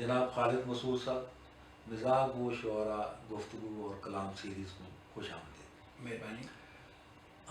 جناب خالد مسعود صاحب، مزاح گو شعراء گفتگو اور کلام سیریز میں خوش آمدید. مہربانی.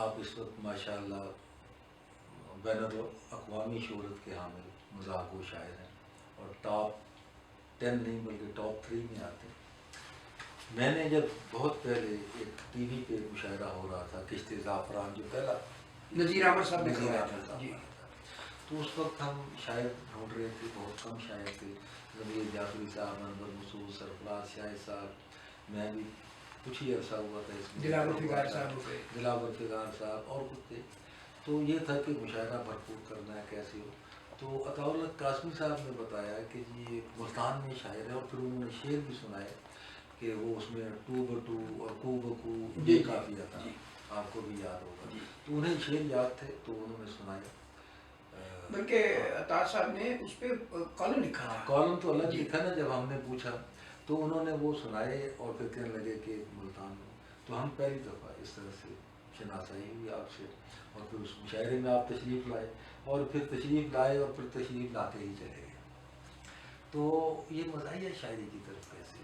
آپ اس وقت ماشاء اللہ بین الاقوامی شہرت کے حامل مزاح گو شاعر ہیں اور ٹاپ 10 نہیں بلکہ ٹاپ 3 میں آتے ہیں. میں نے جب بہت پہلے ایک ٹی وی پہ مشاعرہ ہو رہا تھا کشت زعفران، جو پہلا نذیر احمد صاحب نے نذیر کروایا احمد تھا. صاحب جی کا تھا، تو اس وقت ہم شاعر ڈھونڈ رہے تھے، بہت کم شاعر تھے. ضمیر جعفری صاحب، انور مسعود، سرفراز شاہ صاحب، میں بھی کچھ ہی عرصہ ہوا تھا اس میں، دلاور فگار صاحب ہو گئے. دلاور فگار صاحب اور کچھ تھے. تو یہ تھا کہ مشاعرہ بھرپور کرنا ہے کیسے ہو. تو عطاء اللہ قاسمی صاحب نے بتایا کہ جی ایک ملتان میں شاعر ہے، اور پھر انہوں نے شعر بھی سنائے کہ وہ اس میں ٹو بٹو اور کو بکو یہ قافیہ تھا، آپ کو بھی یاد ہوگا. تو انہیں شعر یاد تھے تو انہوں نے سنائے. بلکہ عطا صاحب نے اس پہ کالم لکھا تھا. کالم تو الگ لکھا نا، جب ہم نے پوچھا تو انہوں نے وہ سنائے اور پھر کہنے لگے کہ ملتان میں. تو ہم پہلی دفعہ اس طرح سے شناسائی ہوئی آپ سے، اور پھر اس مشاعرے میں آپ تشریف لائے، اور پھر تشریف لائے اور پھر تشریف لاتے ہی چلے گئے. تو یہ مزاحیہ شاعری کی طرف کیسے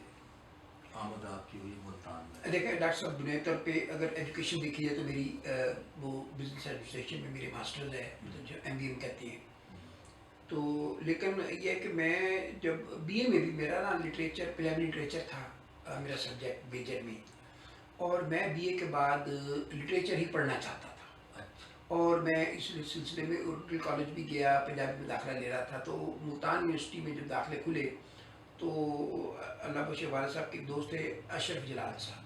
آمد آپ کی ہوئی ملتان میں؟ دیکھیں ڈاکٹر صاحب، بنیادی طور پہ اگر ایجوکیشن دیکھی جائے تو میری وہ بزنس ایڈمنسٹریشن میں میرے ماسٹرز ہے، مطلب جو ایم بی اے کہتے ہیں. تو لیکن یہ ہے کہ میں جب بی اے میں بھی میرا نا لٹریچر، پنجابی لٹریچر تھا میرا سبجیکٹ میجر میں، اور میں بی اے کے بعد لٹریچر ہی پڑھنا چاہتا تھا. اور میں اس سلسلے میں اردو کالج بھی گیا، پنجابی میں داخلہ لے رہا تھا. تو ملتان یونیورسٹی میں جب داخلے کھلے تو اللہ بخش والد صاحب کے دوست تھے اشرف جلال صاحب.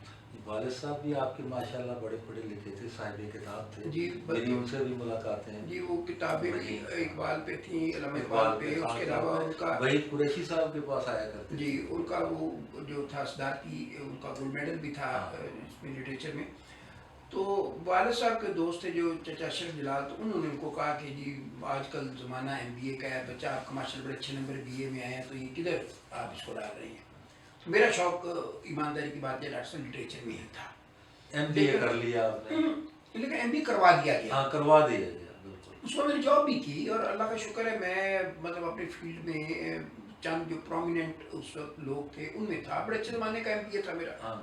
والد صاحب بھی آپ کے ماشاءاللہ بڑے پڑھے لکھے تھے، صاحب کتاب تھے. جی میری ان سے بھی ملاقاتیں ہیں. جی وہ کتابیں بھی اقبال پہ تھیں، علامہ اقبال پہ. اس کے علاوہ ان کا وحید قریشی صاحب کے پاس آیا کرتے. جی ان کا وہ جو تھا صدارتی، ان کا گولڈ میڈل بھی تھا اس میں لٹریچر میں. تو والد صاحب کے دوست تھے جو چچا اشرف جلال، تو انہوں نے ان کو کہا کہ جی آج کل زمانہ ایم بی اے کا ہے، بچہ آپ کا ماشاء اللہ بڑے اچھے نمبر بی اے میں آئے ہیں، تو یہ کدھر آپ اس کو ڈال رہے ہیں. تو میرا شوق ایمانداری کی بات ہے ڈاکٹر صاحب لٹریچر میں ہی تھا. ایم بی اے کر لیا آپ نے؟ لیکن ایم بی اے کروا دیا گیا. ہاں کروا دیا گیا بالکل. اس کو میں نے جاب بھی کی، اور اللہ کا شکر ہے میں مطلب اپنے فیلڈ میں چند جو پرومیننٹ اس وقت لوگ تھے ان میں تھا. بڑے اچھے زمانے کا ایم بی اے تھا میرا.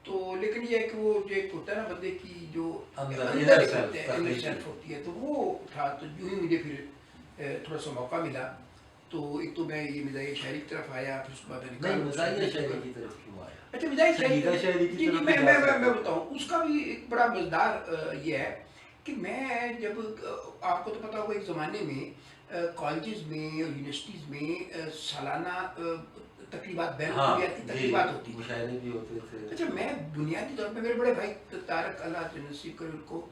تو لیکن یہ ہے کہ وہ جو ایک ہوتا ہے نا بندے کی جو اندر سیلف ہوتی ہے، تو وہ تھا. تو یوں ہی مجھے پھر تھوڑا سا موقع ملا. تو ایک تو میں یہ مزاحیہ شاعری کی طرف آیا، پھر اس کے بعد مزاحیہ شاعری کی طرف کیوں آیا؟ اچھا مزاحیہ شاعری جی میں بتاؤں. اس کا بھی ایک بڑا مزدار یہ ہے کہ میں جب آپ کو تو پتا ہوگا ایک زمانے میں کالجز میں اور یونیورسٹیز میں سالانہ تقریبات، بین الاقوامی تقریبات ہوتی تھی، مشاعرے بھی ہوتے تھے. اچھا میں بنیادی طور پہ میرے بڑے بھائی طارق اللہ نصیب کرے ان کو،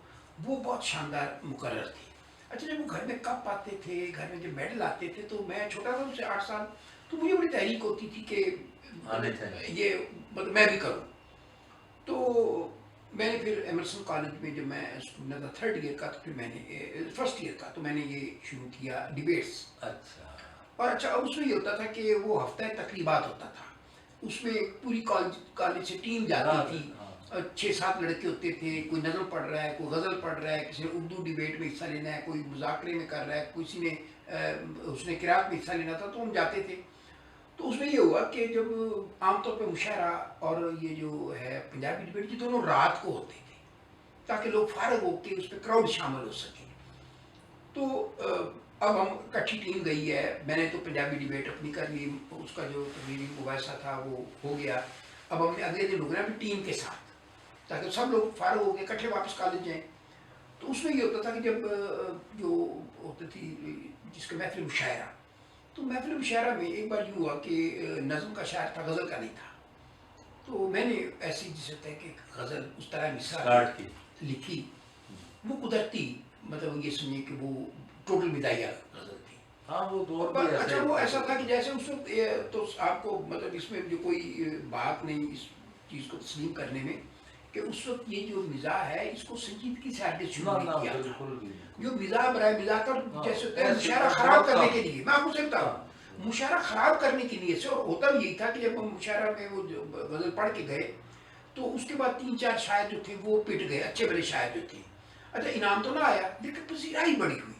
وہ بہت شاندار مقرر تھے. اچھا جب وہ گھر میں کپ آتے تھے، گھر میں جب میڈل آتے تھے، تو میں چھوٹا تھا، ان سے 8 سال، تو مجھے بڑی تحریک ہوتی تھی کہ یہ مطلب میں بھی کروں. تو میں نے پھر ایمرسن کالج میں جب میں اسٹوڈنٹ تھا 3rd ایئر کا، تو پھر میں نے 1st ایئر کا، تو میں نے یہ شروع کیا ڈیبیٹس. اچھا. اور اچھا اس میں یہ ہوتا تھا کہ وہ ہفتہ تقریبات ہوتا تھا، اس میں پوری کالج سے ٹیم جاتی تھی، 6-7 لڑکے ہوتے تھے. کوئی نظم پڑھ رہا ہے، کوئی غزل پڑھ رہا ہے، کسی نے اردو ڈیبیٹ میں حصہ لینا ہے، کوئی مذاکرے میں کر رہا ہے، کسی نے اس نے قرات میں حصہ لینا تھا. تو ہم جاتے تھے. تو اس میں یہ ہوا کہ جب عام طور پہ مشاعرہ اور یہ جو ہے پنجابی ڈیبیٹ، یہ دونوں رات کو ہوتے تھے تاکہ لوگ فارغ ہو کے اس پہ کراؤڈ شامل ہو سکے. تو اب ہم کٹھی ٹیم گئی ہے، میں نے تو پنجابی ڈیبیٹ اپنی کر لی، اس کا جو تقریری مباحثہ تھا وہ ہو گیا. اب ہم نے اگلے دن رکنا بھی ٹیم کے ساتھ تاکہ سب لوگ فارغ ہو کے اکٹھے واپس کالج جائیں. تو اس میں یہ ہوتا تھا کہ جب جو ہوتی تھی جس کا محفل مشاعرہ، تو محفل مشاعرہ میں ایک بار یوں ہوا کہ نظم کا شاعر تھا، غزل کا نہیں تھا. تو میں نے ایسی جسے ہے کہ غزل اس طرح مثال لکھی، وہ قدرتی مطلب یہ سنیے کہ وہ ٹوٹل مزاحیہ غزل تھی. ہاں وہ دور بھی اچھا وہ ایسا تھا کہ جیسے اس وقت تو آپ کو مطلب اس میں جو کوئی بات نہیں اس چیز کو تسلیم کرنے میں کہ اس وقت یہ جو مزاح ہے اس کو سنجیدگی سے آگے شروع نہیں کیا تھا. جو مزاح برائے مزاح کر جیسے ہوتا ہے مشاعرہ خراب کرنے کے لیے، میں آپ کو سمجھتا ہوں مشاعرہ خراب کرنے کے لیے سے. اور ہوتا بھی یہی تھا کہ جب ہم مشاعرہ میں وہ غزل پڑھ کے گئے تو اس کے بعد 3-4 شاعر جو تھے وہ پٹ گئے، اچھے بڑے شاعر جو تھے. اچھا انعام تو نہ آیا لیکن پذیرائی بڑی ہوئی.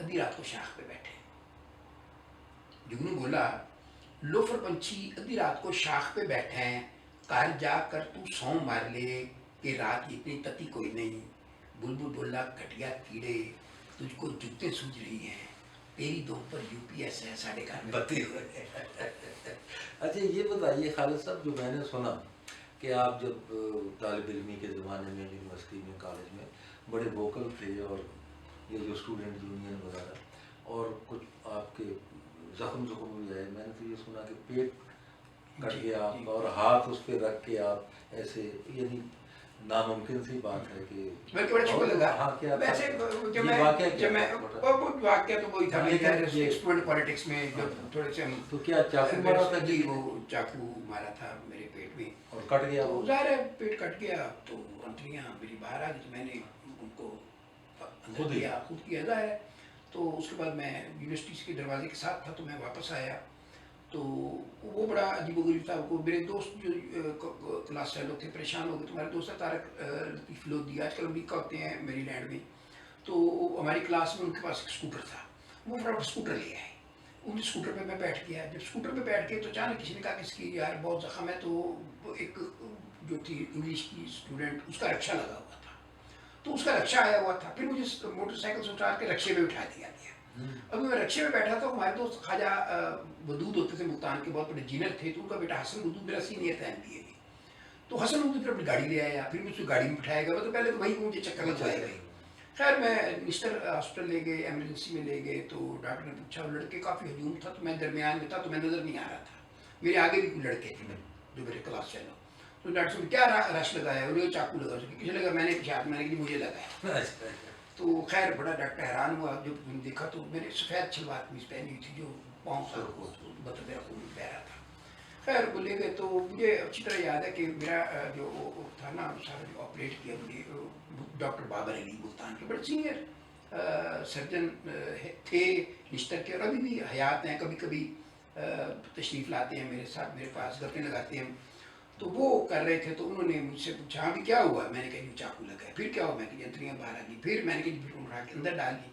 ادھی رات کو شاخ پہ بیٹھے. جگنو بولا لوفر پنچھی ادھی رات کو شاخ پہ بیٹھے ہیں, کار جا کر تو سو مار لے کہ رات اتنی تتی کوئی نہیں. بلبل بولا کٹیا کیڑے تجھ کو جوتے سوج رہی ہیں, تیری دو پر یو پی ایس ہے, ساڑھے گھر میں بتی ہوئے. اچھا یہ بتائیے خالد صاحب, جو میں نے سنا کہ آپ جب طالب علمی کے زمانے میں یونیورسٹی میں کالج میں بڑے ووکل تھے, اور یہ جو اسٹوڈنٹ یونین وغیرہ, اور کچھ آپ کے زخم ہوئے ہے, میں نے تو یہ سنا کہ پیٹ کٹ گیا آپ کا اور ہاتھ اس پہ رکھ کے آپ ایسے, یعنی ناممکن سی بات ہے کہ میرے بڑا چھوٹا لگا. ہاں کیا ویسے جب میں واقعہ تو وہی تھا اسٹوڈنٹ پالیٹکس میں جو تھوڑے سے تو کیا چاقو مارا تھا؟ جی وہ چاقو مارا تھا میرے پیٹ میں اور کٹ گیا. تو ظاہر ہے پیٹ کٹ گیا, تو انتڑیاں میری باہر آ گئی, تو میں نے ان کو خود کیا ظاہر ہے. تو اس کے بعد میں یونیورسٹی کے دروازے کے ساتھ تھا, تو میں واپس آیا, تو وہ بڑا عجیب و غریب تھا. وہ میرے دوست جو کلاس فیلو تھے پریشان ہو گئے. تو ہمارے دوست طارق لطیف لودھی آج کل امریکہ ہوتے ہیں میری لینڈ میں, تو ہماری کلاس میں ان کے پاس ایک اسکوٹر تھا, وہ فٹافٹ اسکوٹر لے آئے. ان اسکوٹر پہ میں بیٹھ گیا. جب اسکوٹر پہ بیٹھ کے تو اچانک کسی نے کہا کہ اس کی یار بہت زخم ہے. تو ایک جو تھی انگلش کی اسٹوڈنٹ, اس کا رکشہ لگا ہوا تھا, تو اس کا رکشہ آیا ہوا تھا. پھر مجھے موٹر سائیکل سے اتار کے رکشے میں اٹھا دیا گیا. ابھی میں رکشے میں بیٹھا تھا, ہمارے دوست خواجہ ودود ہوتے تھے ملتان کے, بہت بڑے جینر تھے, تو ان کا بیٹا حسن ودود میرا سینئر تھا ایم بی اے میں. تو حسن ودود پھر اپنی گاڑی لے آیا, پھر مجھ سے گاڑی میں بٹھایا گیا. تو پہلے تو وہی مجھے چکر لگوائے گئے. خیر میں نشتر ہاسپٹل لے گئے, ایمرجنسی میں لے گئے. تو ڈاکٹر نے پوچھا, وہ لڑکے کافی ہجوم تھا, تو میں درمیان میں تھا, تو میں نظر نہیں آ رہا تھا. میرے آگے بھی کوئی لڑکے تھے جو میرے کلاس فیلو. تو ڈاکٹر صاحب کیا رش لگایا, انہیں چاقو لگا. کسی لگا, میں نے پیشاب, میں نے کہا مجھے لگایا. تو خیر بڑا ڈاکٹر حیران ہوا. جب دیکھا تو میں نے سفید شلوار قمیض پہنی ہوئی تھی, جو پاؤں سے بطور میرا خون بہ رہا تھا. خیر وہ لے گئے. تو مجھے اچھی طرح یاد ہے کہ میرا جو تھا نا, سارا جو آپریٹ کیا مجھے ڈاکٹر بابر علی ملتان کے بڑے سینئر سرجن تھے نشتر کے, اور ابھی بھی حیات ہیں. کبھی کبھی تشریف لاتے ہیں میرے ساتھ, میرے پاس گپیں لگاتے ہیں. تو وہ کر رہے تھے. تو انہوں نے مجھ سے پوچھا ابھی کیا ہوا, میں نے کہا جو چاقو لگا ہے. پھر کیا ہوا, میں کہ انتڑیاں باہر آ گئی. پھر میں نے کہا بالکل اٹھا کے اندر ڈال دی.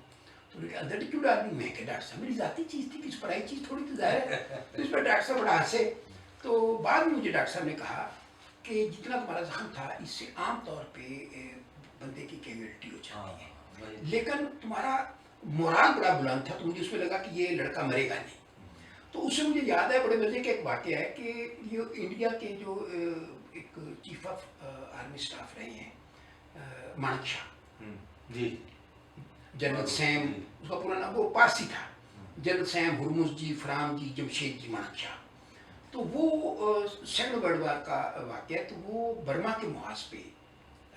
تو انہوں نے کہا اندر کیوں ڈال دی. میں کہ ڈاکٹر صاحب میری ذاتی چیز تھی, کچھ پڑھائی چیز تھوڑی تو ظاہر ہے. تو اس پر ڈاکٹر صاحب بڑا ہنسے. تو بعد میں مجھے ڈاکٹر صاحب نے کہا کہ جتنا تمہارا زخم تھا, اس سے عام طور پہ بندے کی کیجویلٹی ہو جاتی ہے, لیکن تمہارا مورال بڑا بلند تھا, تو مجھے اس میں لگا کہ یہ لڑکا مرے گا نہیں. تو اس سے مجھے یاد ہے بڑے مزے کا ایک واقعہ ہے کہ یہ انڈیا کے جو ایک چیف آف آرمی اسٹاف رہے ہیں Manekshaw, ji general Sam, اس کا پورا نام وہ پارسی تھا, general Sam Hormusji Framji Jamshedji Manekshaw. تو وہ سیکنڈ ورلڈ وار کا واقعہ ہے. تو وہ برما کے محاذ پہ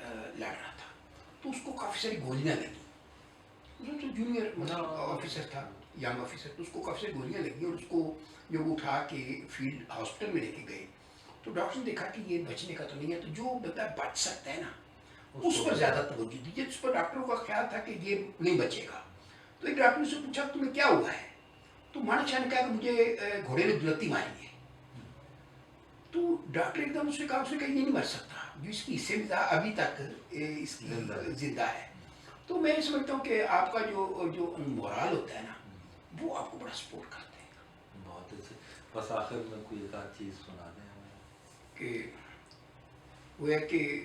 لڑ رہا تھا, تو اس کو کافی ساری گولیاں لگی. جو جونیئر مطلب آفیسر تھا, ینگ آفیسر, تو اس کو کافی ساری گولیاں لگی. اور اس کو جب وہ اٹھا کے فیلڈ ہاسپٹل میں لے کے گئے, تو ڈاکٹر نے دیکھا کہ یہ بچنے کا تو نہیں ہے. تو جو بندہ بچ سکتا ہے نا, اس پر زیادہ توجہ دیجیے. اس پر ڈاکٹروں کا خیال تھا کہ یہ نہیں بچے گا. تو ایک ڈاکٹر نے سے پوچھا تمہیں کیا ہوا ہے. تو مانک شاہ نے کہا کہ مجھے گھوڑے نے دلتی ماری ہے. تو ڈاکٹر ایک دم اس نے کہا یہ نہیں مر سکتا, جو اس کی حصے میں تھا ابھی تک اس کی زندہ ہے. تو میں یہ سمجھتا ہوں کہ آپ کا جو مورال ہوتا ہے نا, وہ آپ کو بڑا سپورٹ کرتے ہیں. بہت اچھے. بس آخر میں کوئی ایک آدھ چیز سنا دیں ہمیں. کہ وہ ہے کہ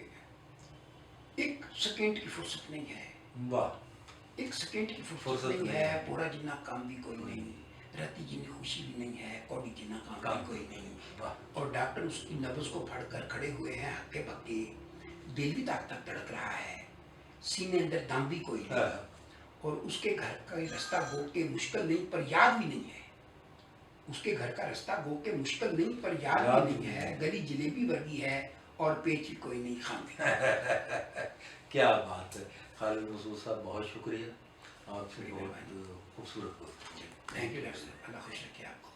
ایک سیکنڈ کی فرصت نہیں ہے. واہ. ایک سیکنڈ کی فرصت نہیں ہے. پورا جتنا کام بھی کوئی نہیں, رتی جتنی خوشی بھی نہیں ہے, کوڑی جتنا کام بھی کوئی نہیں. اور ڈاکٹر اس کی نبض کو پھڑ کر کھڑے ہوئے ہیں ہکے بکے. دل بھی تک تک تڑک رہا ہے, سینے اندر دم بھی کوئی نہیں. اور اس کے گھر کا رستہ گو کے مشکل نہیں پر یاد بھی نہیں ہے. اس کے گھر کا رستہ گو کے مشکل نہیں پر یاد بھی نہیں ہے. گلی جلیبی ورگی ہے اور پیچ کوئی نہیں کھانے. کیا بات ہے خالد مسعود صاحب, بہت شکریہ. آپ سے بہت خوبصورت. تھینک یو ڈاکٹر صاحب, اللہ خوش رکھے آپ کو.